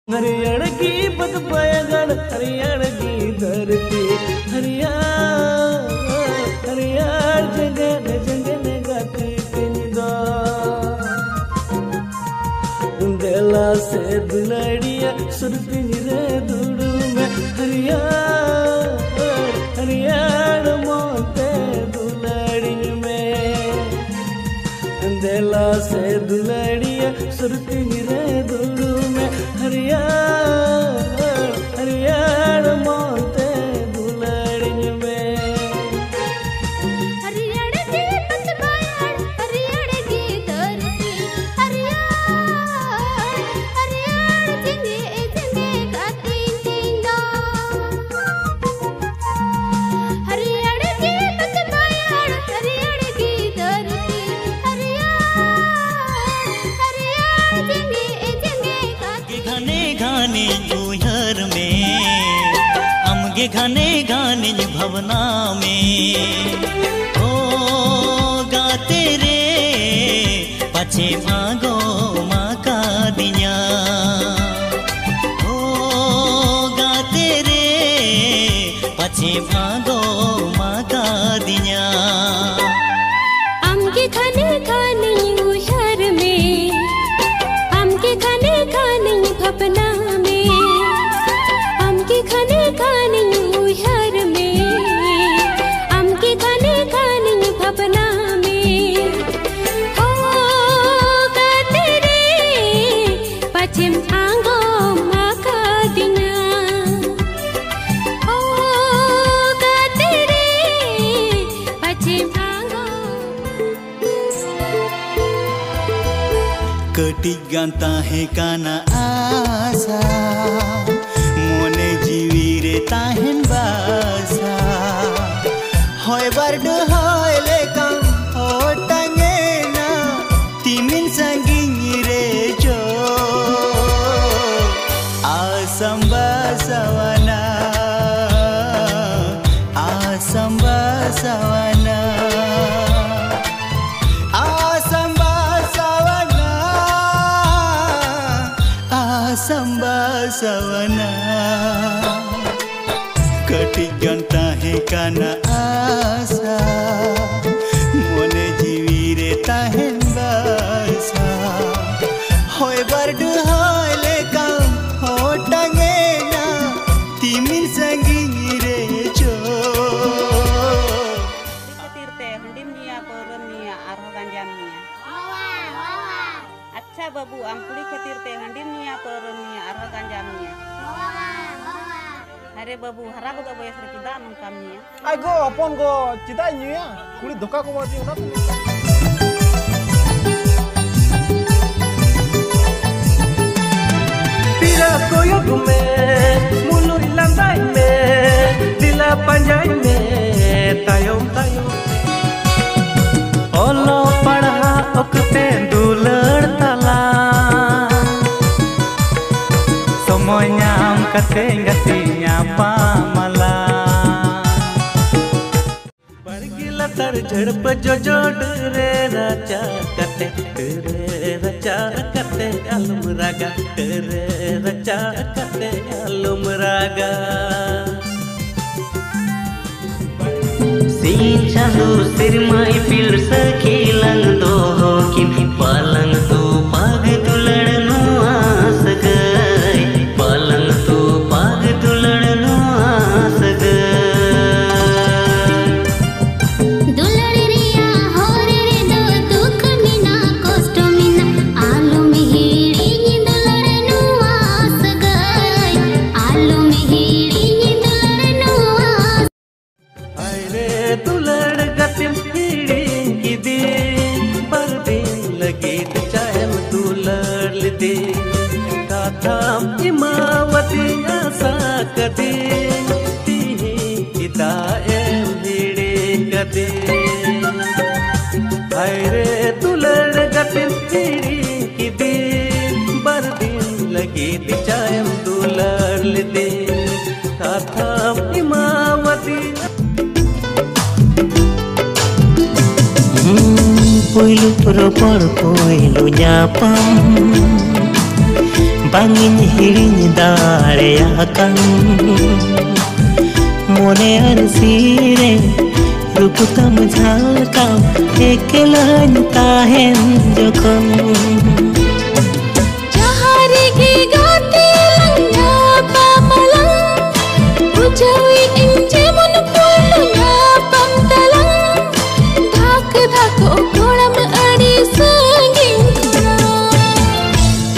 हरियाणा की पग पायगण हरियाणा की धरती हरियाण जगन जगन गाती पिंदा दिला से दुलाड़िया सुरती रे दुड़ू में हरियाण मोते दुलाड़ी में दिला से दुलाड़िया सुरती रे दुड़ू में हरियाण मोते दुलाड़ी में हरियाणा की पग पायगण हरियाणा की धरती हरियाण जंगे जंगे गाती पिंदा हरियाणा की पग पायगण हरियाणा की धरती हरियाण जंगे जंगे गाती घने घाने गुहर में अमगे घने घाने भवना में ओ गाते रे पछे भागो माँ का दिया ओ गाते रे पछे भागो माँ का दिया आमके खाने खाने उहर में आमके खाने खाने भपना में आमके खाने खाने उहर में आमके खाने खाने भपना में हो गाते रे पश्चिम आंगो माँ का दिना हो गाते रे पश्चिम आंगो कटी गांता है काना आशा मोने जीवी रे ताहेन बासा होय बर्ड होय लेकम हो टंगे ना तिमिन संगिंगी रे जो आसम बसवना आसम बसवना संबासवना कटी गंता है काना आशा मोने जीवी रे ताहेन बासा होय बर्ड होय लेकम हो टंगे ना तिमिन संगिंगी रे जो तीरते हंडिम निया पौरम निया आरो गंजाम निया अच्छा बाबू आम कुड़ी खातिर ते हंडिम निया पौरम निया आरो गंजाम निया अरे बाबू हरा को बयस रे किदा नम काम निया आई गो अपन गो चिदा निया कुड़ी धोखा को मारती ना पीरा कोयोग में मुनु इलांदाई में दिला पंजाई में तायोम तायोम ओलो पढ़ा ओकते दुलड़ तला समय नाम कते गतिया पामला बरगिला तर झड़प जो जोड़ रे राजा कते अलम रागा रे राजा कते अलम रागा सी चालू सिरमाई पिल सखी लंग दो हो कि पलंग तो पाग दुलड़नो आस गई पलंग तो पाग दुलड़नो आस दुलड़रिया होरे दो दुख मिना कष्ट मिना आलू में हिड़ी दुलड़नो आस गई आलू में हिड़ी दुलड़नो आस अरे दुलड़ गतिम कीड़ी की दिन पर दिन लगी चाहे दुलड़ दे काथा इमावती आशा कदी किदा एम भिड़े कदे अरे दुलड़ गतिम कीड़ी की दिन पर दिन लगी चाहे दुलड़ दे काथा इमावती Poilu propor poilu nyapam bangin hiring dareakan mone arsire ruputam jhalkam ekelan tahen jokhon jahari gi gati langya pamalang ujawi inje mon pulunya pamtalang dhak dhak okolam adi sangin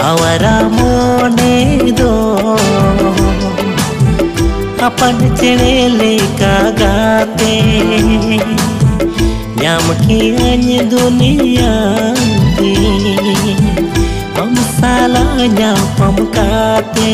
awara mone do अपन चेड़े लेका गाते ᱧᱟᱢ ᱠᱤᱭᱟᱹᱧ दुनिया की हम साला ᱧᱟᱯᱟᱢ ᱠᱟᱛᱮ